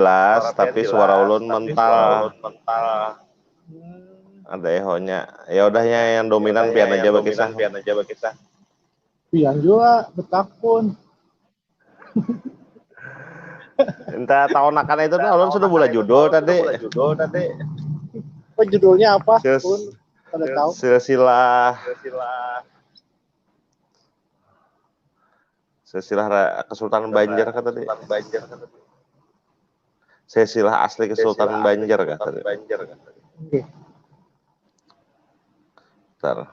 jelas, tapi suara ulun mental. Hmm, Ada ehonya. Ya udahnya yang dominan pian aja bakisah. pian juga betakun. Entah tahun akan itu ulun sudah bulan judul tadi. Oh, judulnya apa? Sil- Pun pada tahu. Silsilah Kesultanan Banjar kata tadi. Silsilah asli Kesultanan Banjar kata tadi. Oke. Bentar.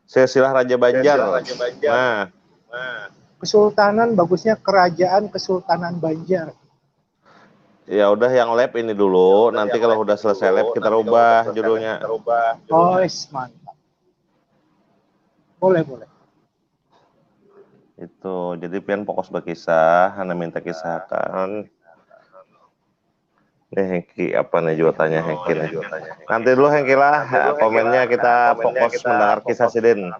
Silsilah Raja Banjar. Nah, Kesultanan bagusnya Kerajaan Kesultanan Banjar. ya udah yang lab ini dulu. Nanti kalau udah selesai lab kita rubah judulnya. Oh, mantap. Boleh. Itu. Jadi pian fokus berkisah, Hana minta kisahkan. Nih Hengki apa nih juga tanya Hengki nih. Nanti dulu Hengki lah komennya kita fokus mendengar kisah Sidin.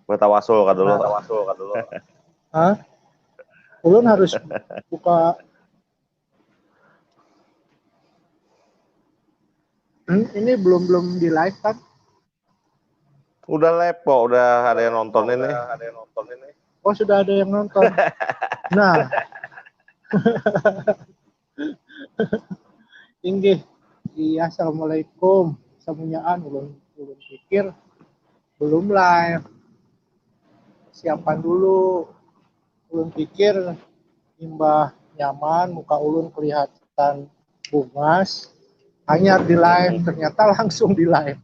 Bertawasul kan dulu. Hah? Ulun harus buka. Ini belum di live kan? Udah live kok, udah ada yang nonton ini. Oh, sudah ada yang nonton. Nah. Inggih. Iya, assalamualaikum. Samunyaan ulun pikir belum live. Siapan dulu. Ulun pikir imbah nyaman, muka ulun kelihatan bungas. Hanya di live, ternyata langsung di live.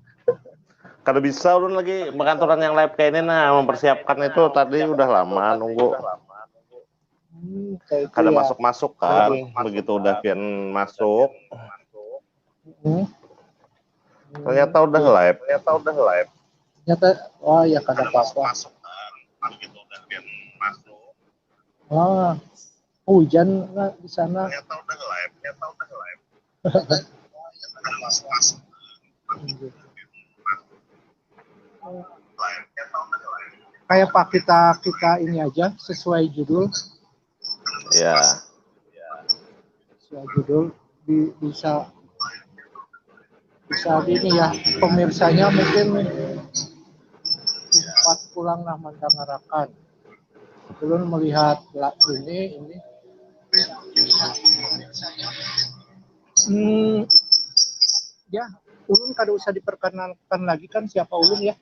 Kalau bisa ulun lagi kantoran yang live kayak ini mempersiapkan itu tadi udah lama nunggu. Kada ya. masuk kan, begitu udah pian masuk. Ternyata udah live. Ternyata, oh ya kada apa-apa. Ah, hujan nggak di sana? Ternyata udah live. Kayak Pak kita ini aja sesuai judul. Ya. Sesuai judul bisa ini ya, pemirsanya mungkin empat pulang lah mandangarakan. Belum melihat ini. Ya, ulun kada usah diperkenalkan lagi kan siapa ulun ya.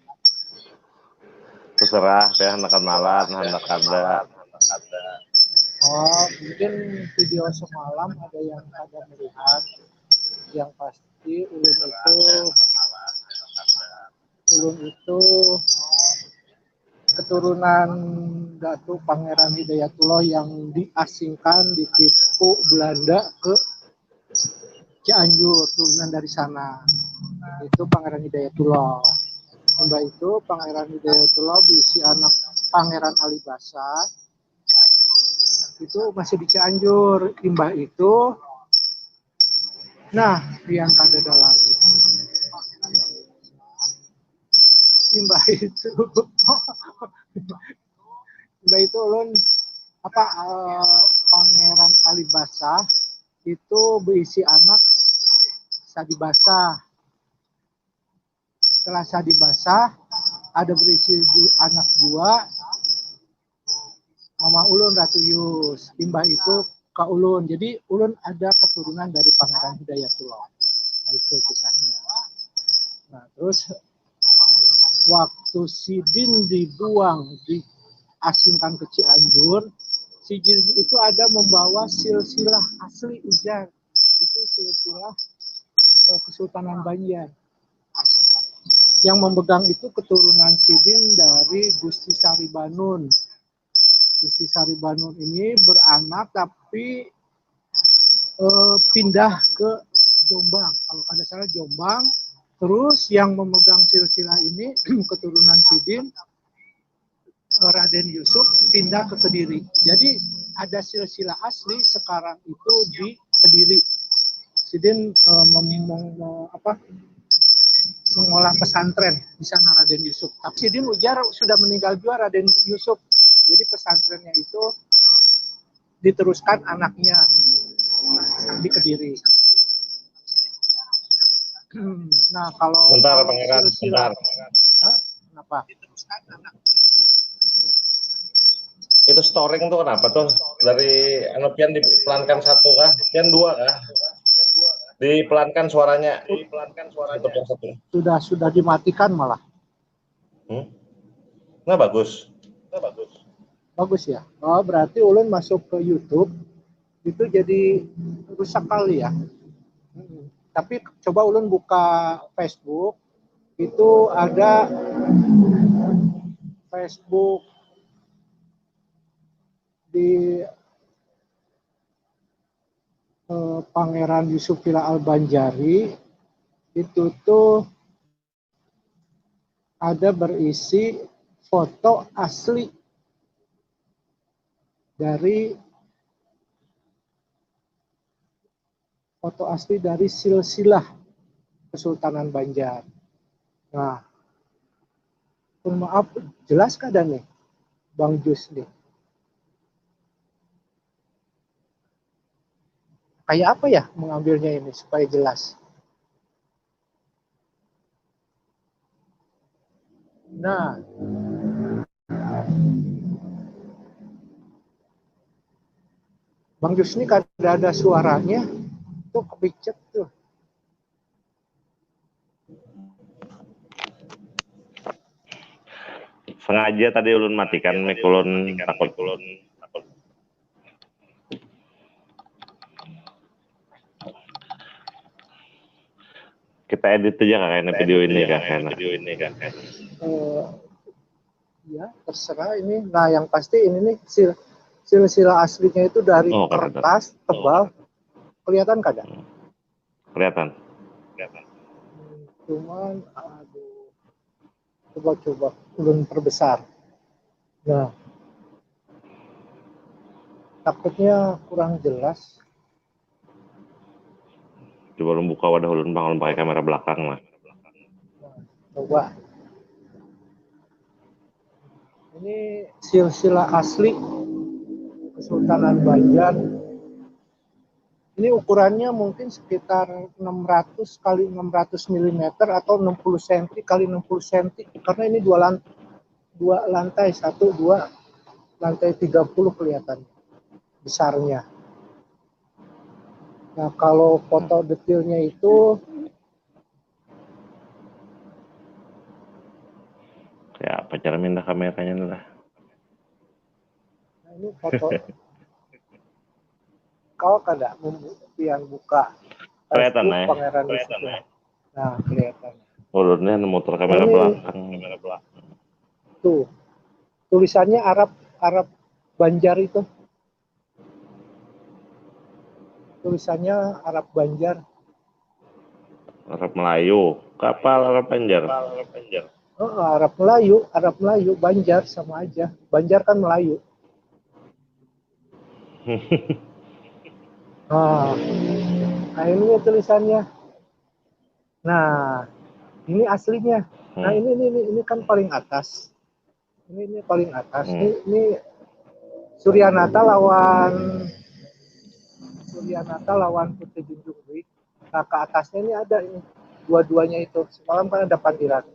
Terserah ya, hendak kenalan, hendak ada. Oh, mungkin video semalam ada yang kada melihat. Yang pasti ulun itu keturunan Datuk Pangeran Hidayatullah yang diasingkan, ditipu Belanda ke Cianjur, turunan dari sana. Itu Pangeran Hidayatullah. Mbak itu Pangeran Hidayatullah berisi anak Pangeran Alibasa. Itu masih di Cianjur. Imbah itu, nah, yang kadada lagi. Imbah itu ulun Pangeran Alibasa itu berisi anak Sadibasa. Setelah Sadibasa ada berisi anak dua Mama ulun Ratu Yus. Imbah itu Kak ulun. Jadi ulun ada keturunan dari Pangeran Hidayatullah. Nah, itu kisahnya. Nah, terus waktu Sidin dibuang, diasingkan ke Cianjur, Sidin itu ada membawa silsilah asli ujar. Itu silsilah Kesultanan Banjar. Yang memegang itu keturunan Sidin dari Gusti Saribanun. Gusti Saribanun ini beranak tapi pindah ke Jombang. Kalau kada salah Jombang. Terus yang memegang silsilah ini keturunan Sidin, Raden Yusuf pindah ke Kediri. Jadi ada silsilah asli sekarang itu di Kediri. Sidin mengolah pesantren di sana Raden Yusuf. Tapi Sidin ujar sudah meninggal juga Raden Yusuf. Jadi pesantrennya itu diteruskan anaknya di Kediri. Nah, kalau Bentar, Pangeran, silsilah, bentar. Hah? Kenapa? Itu storing tuh kenapa tuh? Dari Pian dipelankan satu kah? Pian dua kah? Dipelankan suaranya. Untuk yang satu. Sudah dimatikan malah. Nah, bagus. Bagus ya. Oh, berarti ulun masuk ke YouTube itu jadi rusak kali ya. Tapi coba ulun buka Facebook, itu ada Facebook di Pangeran Yusuf Villa Al-Banjari, itu tuh ada berisi foto asli dari silsilah Kesultanan Banjar. Nah, maaf, jelas keadaan nih, Bang Jus nih. Kayak apa ya mengambilnya ini supaya jelas? Nah, Bang Jus ini kan ada suaranya, tuh kepicet tuh. Sengaja tadi ulun matikan mic ulun takut. Kita edit aja kayaknya video ini kan. Ya, terserah ini. Nah, yang pasti ini nih silsilah aslinya itu dari kertas tebal. Kelihatan kada? Kelihatan. Cuman, aduh. Coba ulun perbesar. Nah, takutnya kurang jelas. Coba lu buka wadah ulun bang, ulun pakai kamera belakang lah. Nah, coba. Ini silsilah asli Kesultanan Banjar. Ini ukurannya mungkin sekitar 600 kali 600 mm atau 60 cm kali 60 cm. Karena ini dua lantai, 1, 2, lantai 30 kelihatan besarnya. Nah, kalau foto detailnya itu ya apa cara minta kameranya lah. Nah, ini foto kau kada yang buka kelihatan Facebook Pangeran Yusuf. Nah, kelihatan. Ulunnya motor kamera belakang. Tuh, tulisannya Arab Banjar itu. Tulisannya Arab Banjar. Arab Melayu, kapal Arab Banjar. Oh, Arab Melayu, Banjar sama aja. Banjar kan Melayu. Nah, ini tulisannya. Nah, ini aslinya. Nah, ini kan paling atas. Ini paling atas. Ini Suryanata lawan Putri Junjung Dwi. Nah, ke atasnya ini ada ini. Dua-duanya itu. Semalam kan ada panggilan.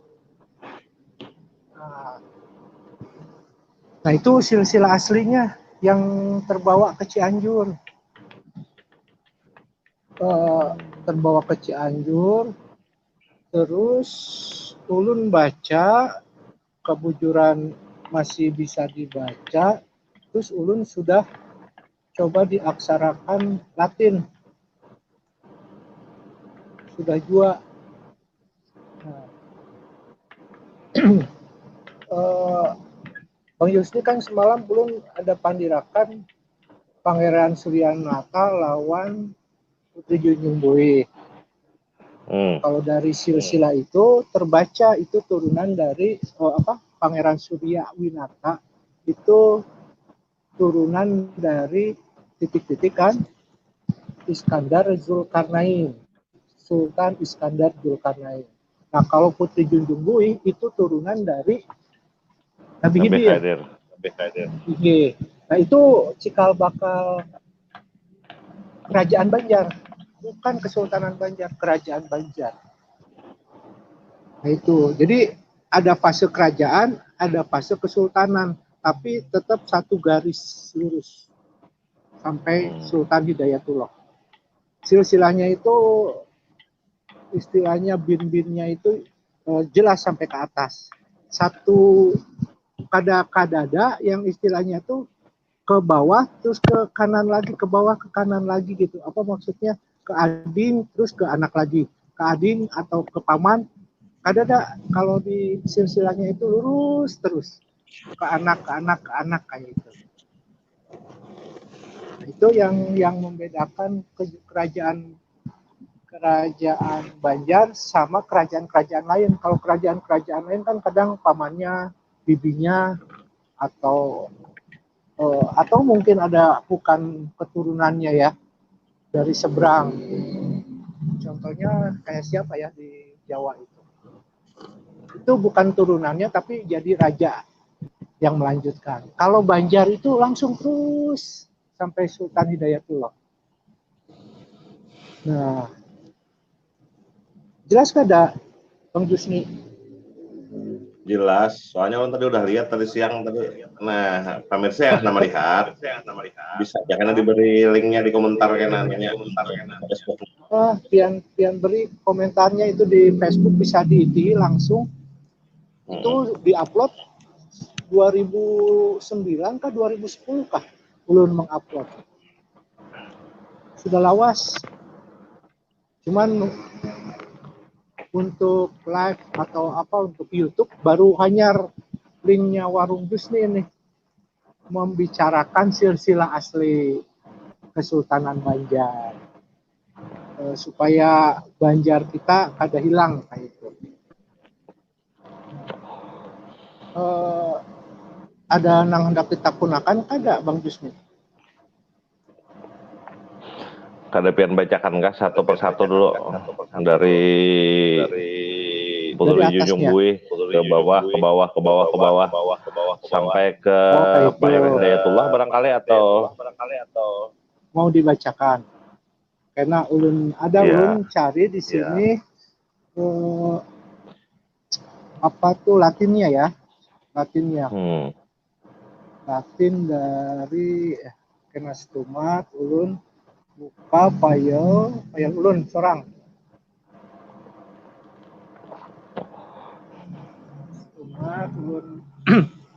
Nah, itu silsilah aslinya yang terbawa ke Cianjur. Terus ulun baca, kebujuran masih bisa dibaca, terus ulun sudah coba diaksarakan Latin. Sudah juga. Bang Yusni kan semalam belum ada pandirakan Pangeran Suryanata lawan Putri Junjung Dwi. Kalau dari silsilah itu terbaca itu turunan dari Pangeran Surya Winata itu turunan dari titik-titik kan Iskandar Zulkarnain, Sultan Iskandar Zulkarnain. Nah, kalau Putri Junjung Dwi itu turunan dari Nabi Khidir. Nah itu cikal bakal kerajaan Banjar, bukan Kesultanan Banjar, kerajaan Banjar. Nah itu, jadi ada fase kerajaan, ada fase kesultanan, tapi tetap satu garis lurus sampai Sultan Hidayatullah. Silsilahnya itu istilahnya bin-binnya itu jelas sampai ke atas. Satu kadada yang istilahnya tuh ke bawah terus ke kanan lagi, ke bawah ke kanan lagi gitu. Apa maksudnya? Ke ading terus ke anak lagi, ke ading atau ke paman. Kadada kalau di silsilahnya itu lurus terus ke anak ke anak ke anak kayak itu. Nah, itu yang membedakan kerajaan Banjar sama kerajaan-kerajaan lain. Kalau kerajaan-kerajaan lain kan kadang pamannya, bibinya, atau mungkin ada bukan keturunannya ya dari seberang. Contohnya kayak siapa ya di Jawa itu? Itu bukan turunannya tapi jadi raja yang melanjutkan. Kalau Banjar itu langsung terus sampai Sultan Hidayatullah. Nah, jelas kada Bang Jusni? Jelas, soalnya kan tadi udah lihat tadi siang tadi. Nah, pemirsa yang nama lihat, bisa ya karena diberi linknya di komentar kan namanya. Pian beri komentarnya itu di Facebook bisa di langsung. Itu diupload 2009 kah 2010 kah ulun mengupload. Sudah lawas. Cuman untuk live atau apa untuk YouTube baru hanya linknya Warung Jusni nih membicarakan silsilah asli Kesultanan Banjar supaya Banjar kita kada hilang kayak itu. Ada nang hendak kita gunakan kada Bang Jusni? Kada pian bacakan kah satu persatu dulu dari Putri Junjung Bui ke bawah sampai ke Pangeran Hidayatullah barangkali atau mau dibacakan karena ulun cari di sini apa tuh Latinnya ya Latin dari kena stumat ulun buka file ulun sorang stumat ulun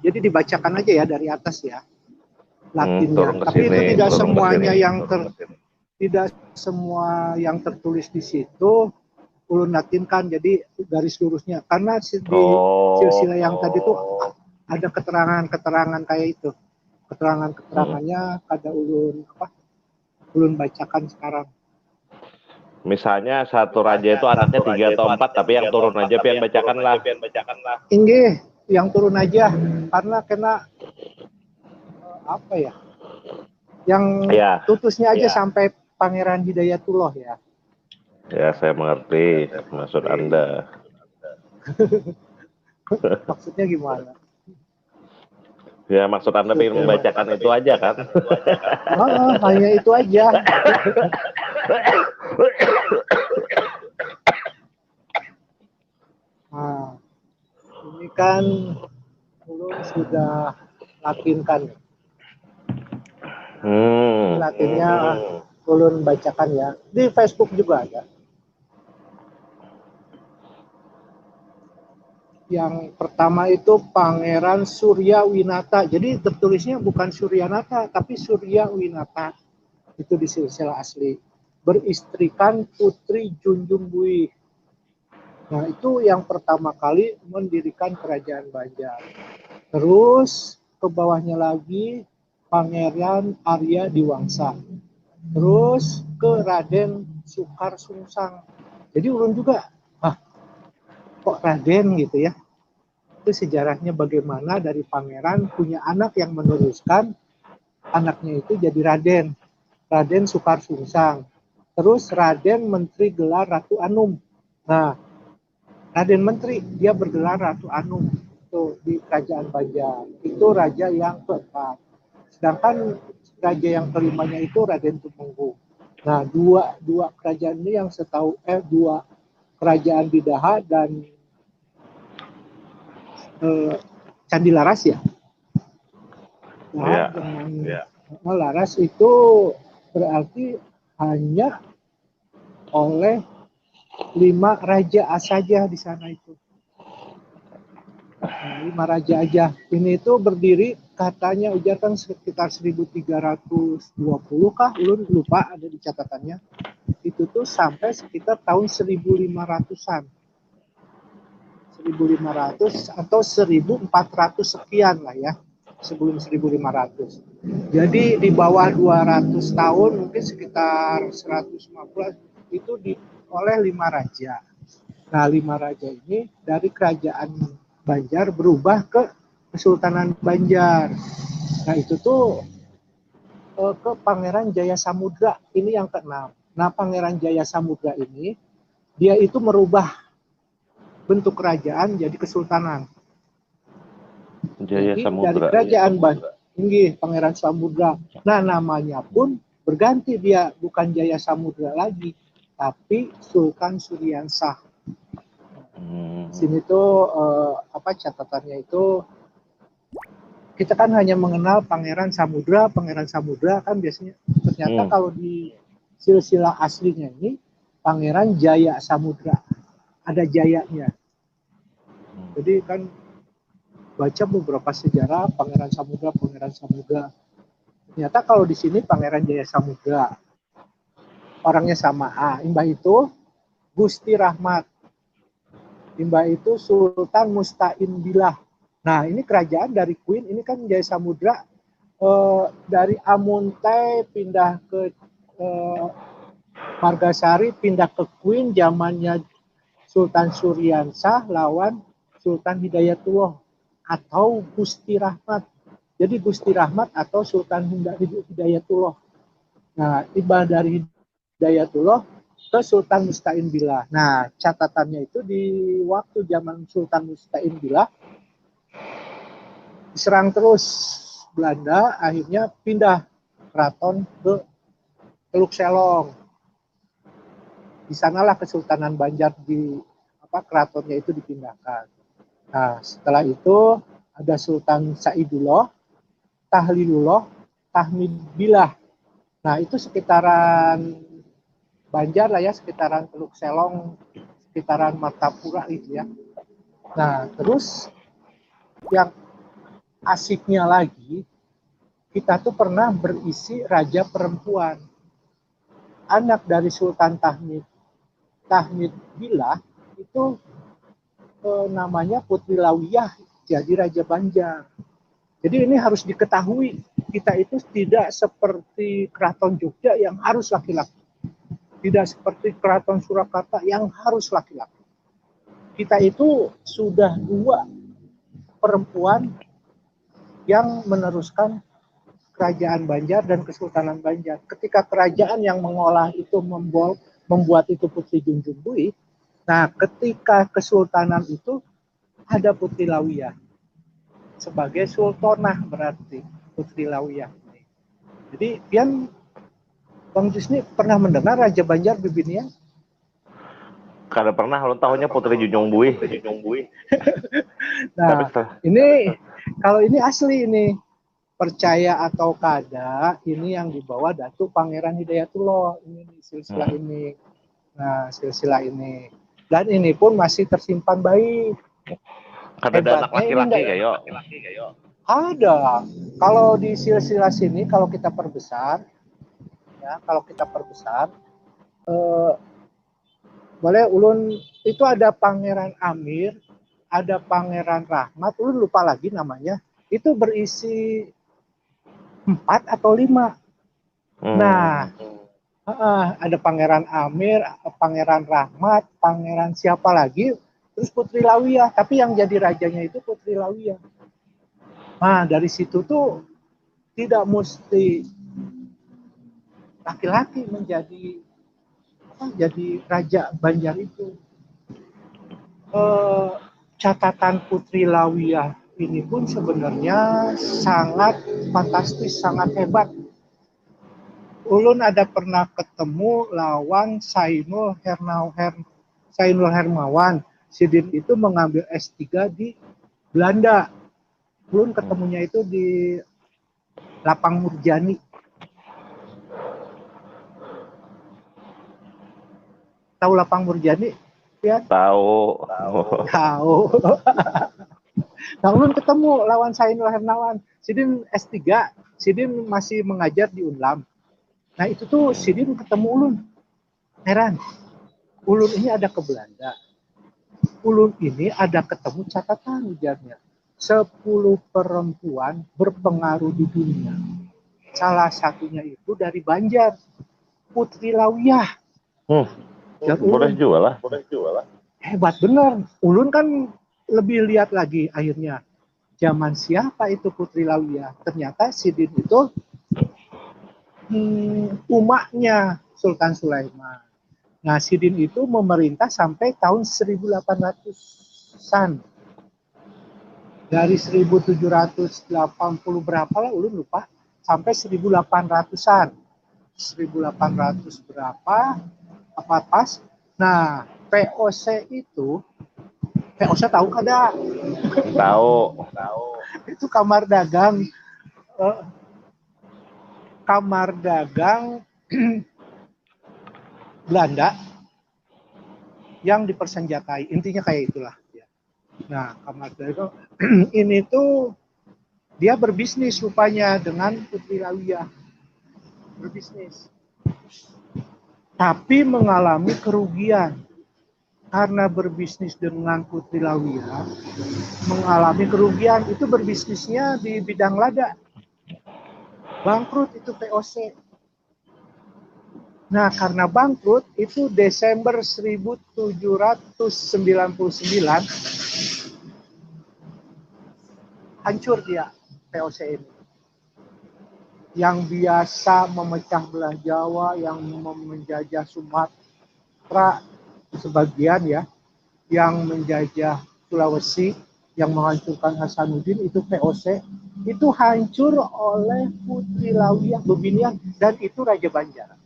jadi dibacakan aja ya dari atas ya Latinnya tapi itu tidak semuanya tidak semua yang tertulis di situ ulun latinkan jadi garis lurusnya karena di silsilah yang tadi itu ada keterangan kayak itu keterangannya kada ulun bacakan sekarang. Misalnya satu raja itu anaknya 3 atau 4 tapi yang turun aja pian bacakan lah. Inggih, yang turun aja karena kena apa ya? Yang tutusnya aja sampai Pangeran Hidayatullah ya. Ya, saya mengerti maksud Anda. Maksudnya gimana? Ya, maksud Anda ingin membacakan itu aja kan? Hanya itu aja. Nah, ini kan ulun sudah latinkan. Latinnya ulun bacakan ya. Di Facebook juga ada. Yang pertama itu Pangeran Surya Winata. Jadi tertulisnya bukan Suryanata, tapi Surya Winata. Itu di silsilah asli. Beristrikan Putri Junjung Bui. Nah, itu yang pertama kali mendirikan kerajaan Banjar. Terus ke bawahnya lagi Pangeran Arya Diwangsa. Terus ke Raden Sukar Sungsang. Jadi ulun juga, kok Raden gitu ya. Itu sejarahnya bagaimana dari pangeran punya anak yang meneruskan anaknya itu jadi Raden Sukar Sungsang. Terus Raden Menteri gelar Ratu Anum. Nah, Raden Menteri dia bergelar Ratu Anum itu di kerajaan Banjar. Itu raja yang keempat. sedangkan raja yang kelimanya itu Raden Tumenggung. Nah, dua kerajaan ini yang dua kerajaan Bidaha dan Candi Laras ya. Nah, dengan Laras itu berarti hanya oleh 5 raja saja di sana itu. Nah, 5 raja aja. Ini itu berdiri katanya ujar kan sekitar 1320 kah? Ulun lupa ada di catatannya. Itu tuh sampai sekitar tahun 1500-an. 1500 atau 1400 sekian lah ya. Sebelum 1500. Jadi di bawah 200 tahun mungkin sekitar 150 itu oleh 5 raja. Nah, 5 raja ini dari kerajaan Banjar berubah ke Kesultanan Banjar. Nah, itu tuh ke Pangeran Jaya Samudra. Ini yang ke-6. Nah, Pangeran Jaya Samudra ini dia itu merubah bentuk kerajaan jadi kesultanan. Jaya Jadi Samudra. dari kerajaan Banjar, Pangeran Samudra. Nah, namanya pun berganti, dia bukan Jaya Samudra lagi, tapi Sultan Suryansah. Sini tuh catatannya itu kita kan hanya mengenal Pangeran Samudra kan biasanya. Ternyata kalau di silsilah aslinya ini Pangeran Jaya Samudra, ada jayanya. Jadi kan baca beberapa sejarah Pangeran Samudra. Ternyata kalau di sini Pangeran Jaya Samudra, orangnya sama. Imbah itu Gusti Rahmat. Imbah itu Sultan Musta'in Billah. Nah, ini kerajaan dari Queen, ini kan Jaya Samudra dari Amuntai pindah ke Margasari, pindah ke Queen zamannya Sultan Suryansah lawan Sultan Hidayatullah atau Gusti Rahmat. Jadi Gusti Rahmat atau Sultan Hidayatullah. Nah, imbah dari Hidayatullah ke Sultan Musta'in Billah. Nah, catatannya itu di waktu zaman Sultan Musta'in Billah diserang terus Belanda, akhirnya pindah keraton ke Teluk Selong. Di sanalah Kesultanan Banjar keratonnya itu dipindahkan. Nah, setelah itu ada Sultan Saidullah, Tahlilullah, Tahmid-Billah. Nah, itu sekitaran Banjar lah ya, sekitaran Teluk Selong, sekitaran Martapura gitu ya. Nah, terus yang asiknya lagi, kita tuh pernah berisi raja perempuan. Anak dari Sultan Tahmid Billah itu namanya Putri Lawiyah, jadi Raja Banjar. Jadi ini harus diketahui, kita itu tidak seperti Keraton Jogja yang harus laki-laki. Tidak seperti Keraton Surakarta yang harus laki-laki. Kita itu sudah 2 perempuan yang meneruskan kerajaan Banjar dan Kesultanan Banjar. Ketika kerajaan yang mengolah itu membuat itu Putri Junjung Bui, nah ketika kesultanan itu ada Putri Lawiyah sebagai sultanah, berarti Putri Lawiyah. Jadi pian Bang Jusni pernah mendengar Raja Banjar Bibinian? Kada pernah, lo tahunya Putri Junjung Bui. Nah, ini kalau ini asli ini, percaya atau kada, ini yang dibawa Datuk Pangeran Hidayatullah, ini silsilah ini. Nah, silsilah ini. Dan ini pun masih tersimpan baik. Kada ada anak laki-laki kayak. Ada. Kalau di silsilah sini, kalau kita perbesar, boleh ulun itu ada Pangeran Amir, ada Pangeran Rahmat, ulun lupa lagi namanya. Itu berisi 4 atau 5. Nah, ada Pangeran Amir, Pangeran Rahmat, Pangeran siapa lagi, terus Putri Lawiyah. Tapi yang jadi rajanya itu Putri Lawiyah. Nah, dari situ tuh tidak mesti laki-laki jadi Raja Banjar itu. Catatan Putri Lawiyah ini pun sebenarnya sangat fantastis, sangat hebat. Ulun ada pernah ketemu lawan Sainul Hermawan. Sidin itu mengambil S3 di Belanda. Ulun ketemunya itu di Lapang Murjani. Tahu Lapang Murjani? Ya? Tahu. Tahu. Nah, ulun ketemu lawan Sainul Hermawan. Sidin S3, Sidin masih mengajar di Unlam. Nah, itu tuh Sidin ketemu ulun. Heran. Ulun ini ada ke Belanda. Ulun ini ada ketemu catatan ujarnya. 10 perempuan berpengaruh di dunia. Salah satunya itu dari Banjar. Putri Lawiyah. Boleh jual lah. Hebat bener. Ulun kan lebih lihat lagi akhirnya. Zaman siapa itu Putri Lawiyah? Ternyata Sidin itu umaknya Sultan Sulaiman. Nah, Sidin itu memerintah sampai tahun 1800-an. Dari 1780 berapa lah, ulun lupa, sampai 1800-an. 1800 berapa, apa pas. Nah, VOC itu, VOC tahu kada? Tahu. Itu kamar dagang Belanda yang dipersenjatai. Intinya kayak itulah. Nah, kamar dagang ini tuh dia berbisnis rupanya dengan Putri Lawiyah. Berbisnis. Tapi mengalami kerugian. Karena berbisnis dengan Putri Lawiyah, mengalami kerugian. Itu berbisnisnya di bidang lada. Bangkrut itu VOC. Nah, karena bangkrut itu Desember 1799 hancur dia VOC ini. Yang biasa memecah belah Jawa, yang menjajah Sumatera sebagian ya, yang menjajah Sulawesi, yang menghancurkan Hasanuddin itu VOC, itu hancur oleh Putri Lawiyah Bebinian dan itu Raja Banjar.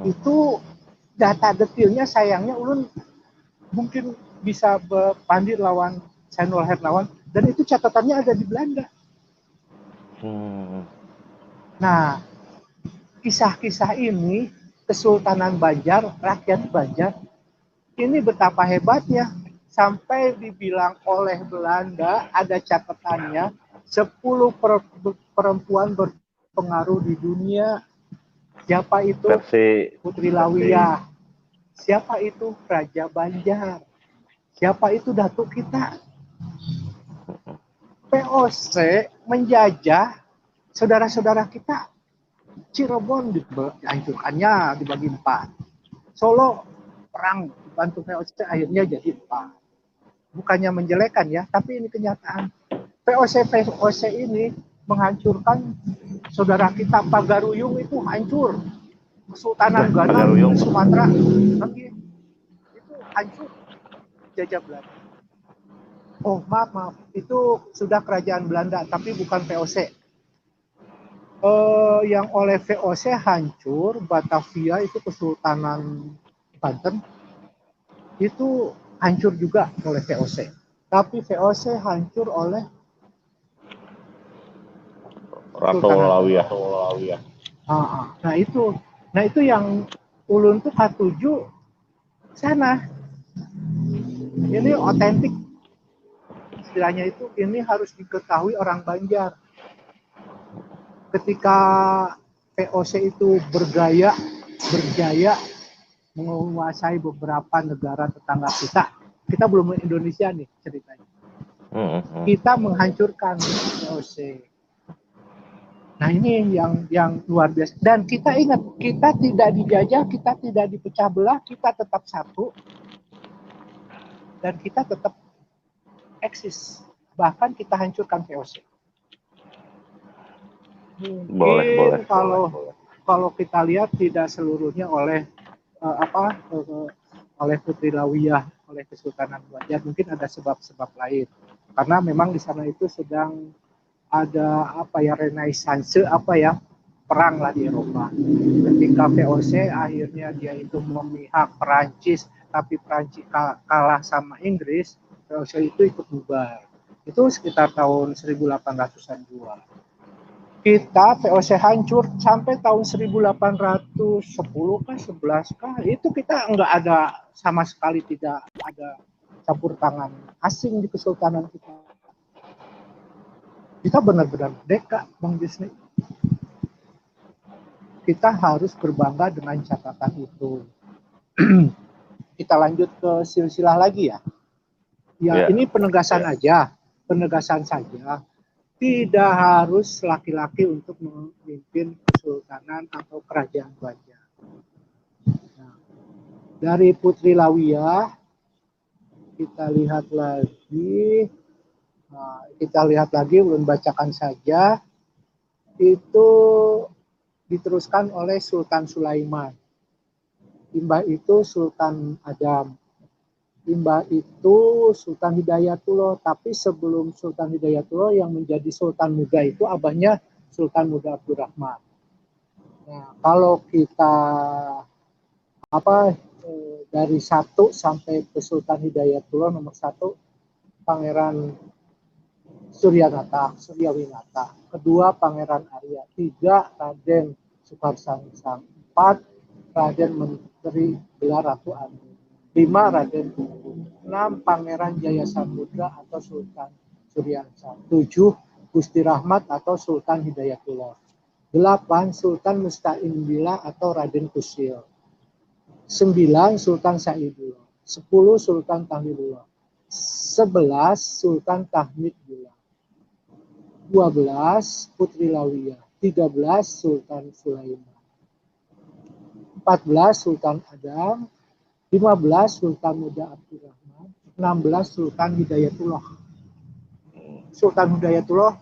Itu data detailnya sayangnya ulun mungkin bisa berpandir lawan Sainul Hermawan dan itu catatannya ada di Belanda. Nah, kisah-kisah ini Kesultanan Banjar, rakyat Banjar ini betapa hebatnya sampai dibilang oleh Belanda ada catatannya 10 perempuan berpengaruh di dunia. Siapa itu? Putri Lawiyah. Siapa itu? Raja Banjar. Siapa itu? Datuk kita. VOC menjajah saudara-saudara kita. Cirebon dihancurkannya dibagi 4. Solo perang dibantu VOC akhirnya jadi 4. Bukannya menjelekan ya, tapi ini kenyataan. VOC ini menghancurkan saudara kita. Pagaruyung itu hancur. Kesultanan Gadang Sumatera lagi itu hancur jajah Belanda. Oh maaf, itu sudah kerajaan Belanda tapi bukan VOC. Yang oleh VOC hancur Batavia itu Kesultanan Banten itu hancur juga oleh VOC. Tapi VOC hancur oleh Ratu Lawiyah. Nah itu yang ulun tuh K7 sana. Ini otentik. Istilahnya itu ini harus diketahui orang Banjar. Ketika VOC itu berjaya menguasai beberapa negara tetangga kita belum Indonesia nih ceritanya. Kita menghancurkan VOC. Nah ini yang luar biasa. Dan kita ingat, kita tidak dijajah, kita tidak dipecah belah, kita tetap satu. Dan kita tetap eksis. Bahkan kita hancurkan VOC. Mungkin kalau kita lihat tidak seluruhnya oleh oleh Putri Lawiyah oleh Kesultanan Banjar. Mungkin ada sebab-sebab lain. Karena memang di sana itu sedang ada apa ya, renaissance apa ya, perang lah di Eropa. Ketika VOC akhirnya dia itu memihak Perancis, tapi Perancis kalah sama Inggris, VOC itu ikut bubar. Itu sekitar tahun 1800-an dua. Kita VOC hancur sampai tahun 1810 kah 11 kah, itu kita nggak ada sama sekali, tidak ada campur tangan asing di kesultanan kita. Kita benar-benar merdeka, Bang Disney. Kita harus berbangga dengan catatan itu. Kita lanjut ke silsilah lagi ya. Ya, ini penegasan aja, penegasan saja. Tidak harus laki-laki untuk memimpin kesultanan atau kerajaan Banjar. Nah, dari Putri Lawiyah kita lihat lagi. Nah, kita lihat lagi, ulun bacakan saja. Itu diteruskan oleh Sultan Sulaiman. Imbah itu Sultan Adam. Imbah itu Sultan Hidayatullah. Tapi sebelum Sultan Hidayatullah yang menjadi Sultan Muda itu abahnya Sultan Muda Abdurrahman. Nah, kalau kita dari 1 sampai ke Sultan Hidayatullah, nomor 1 Pangeran Suryawinata, kedua Pangeran Arya, 3 Raden Sukarsari, 4 Raden Menteri gelar Ratu Anu, 5 Raden Tunggu, 6 Pangeran Jaya Samudra atau Sultan Suryansa, 7 Gusti Rahmat atau Sultan Hidayatullah, 8 Sultan Musta'in Billah atau Raden Kusil, 9 Sultan Saidullah, 10 Sultan Tahlilullah, 11 Sultan Tahmid Billah, 12 Putri Lawiyah, 13 Sultan Sulaiman, 14 Sultan Adam, 15 Sultan Muda Abdurrahman, 16 Sultan Hidayatullah. Sultan Hidayatullah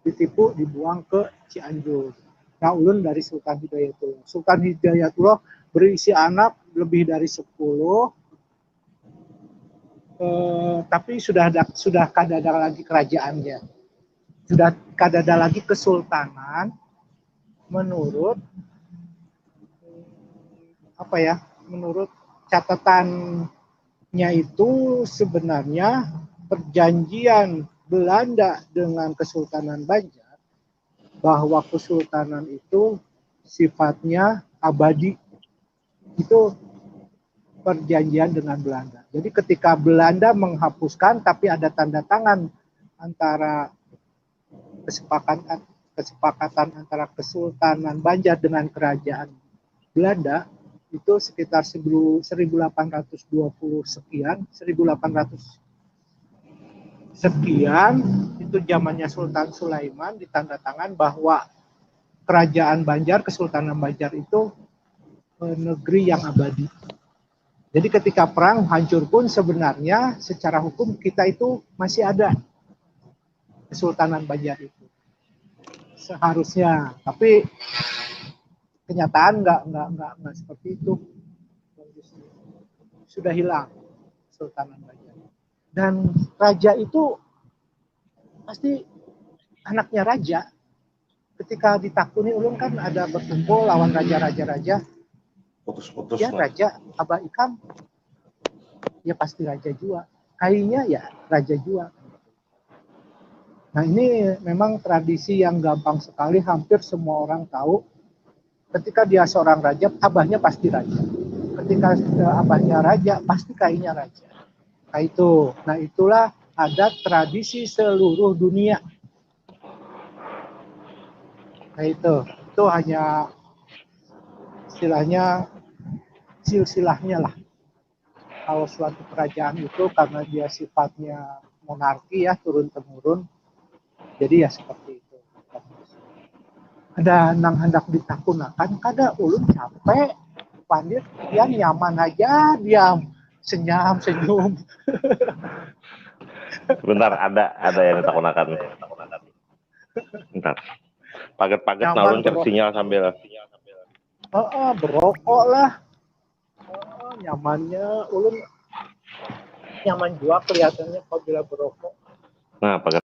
ditipu, dibuang ke Cianjur. Nah, ulun dari Sultan Hidayatullah. Sultan Hidayatullah berisi anak lebih dari 10, tapi sudah kadada lagi kerajaannya, sudah kadada lagi kesultanan. Menurut menurut catatannya itu sebenarnya perjanjian Belanda dengan Kesultanan Banjar bahwa kesultanan itu sifatnya abadi, itu perjanjian dengan Belanda. Jadi ketika Belanda menghapuskan, tapi ada tanda tangan antara kesepakatan antara Kesultanan Banjar dengan kerajaan Belanda, itu sekitar 1820 sekian, 1800 sekian, itu zamannya Sultan Sulaiman, ditandatangan bahwa kerajaan Banjar, Kesultanan Banjar itu negeri yang abadi. Jadi ketika perang hancur pun sebenarnya secara hukum kita itu masih ada Kesultanan Banjar itu. Seharusnya, tapi kenyataan nggak seperti itu. Sudah hilang Kesultanan Banjar. Dan raja itu pasti anaknya raja. Ketika ditakuni ulun kan ada berkumpul lawan raja-raja. Putus-putus Ya lah. raja, Abah Ikam, ya pasti raja juga. Kayaknya ya raja juga. Nah, ini memang tradisi yang gampang sekali, hampir semua orang tahu. Ketika dia seorang raja, abahnya pasti raja. Ketika abahnya raja, pasti kayaknya raja. Nah itu, nah itulah ada tradisi seluruh dunia. Nah itu hanya istilahnya silsilahnya lah. Kalau suatu kerajaan itu karena dia sifatnya monarki ya, turun-temurun, jadi ya seperti itu. Ada nang hendak ditakunakan, kada ulun capek, pandir dia nyaman aja, diam, senyum. Bentar, ada yang ditakunakan. Bentar. Paget-paget nalun cek sinyal sambil. Berokok lah. Nyamannya ulun nyaman juga kelihatannya apabila berokok. Nah, pakai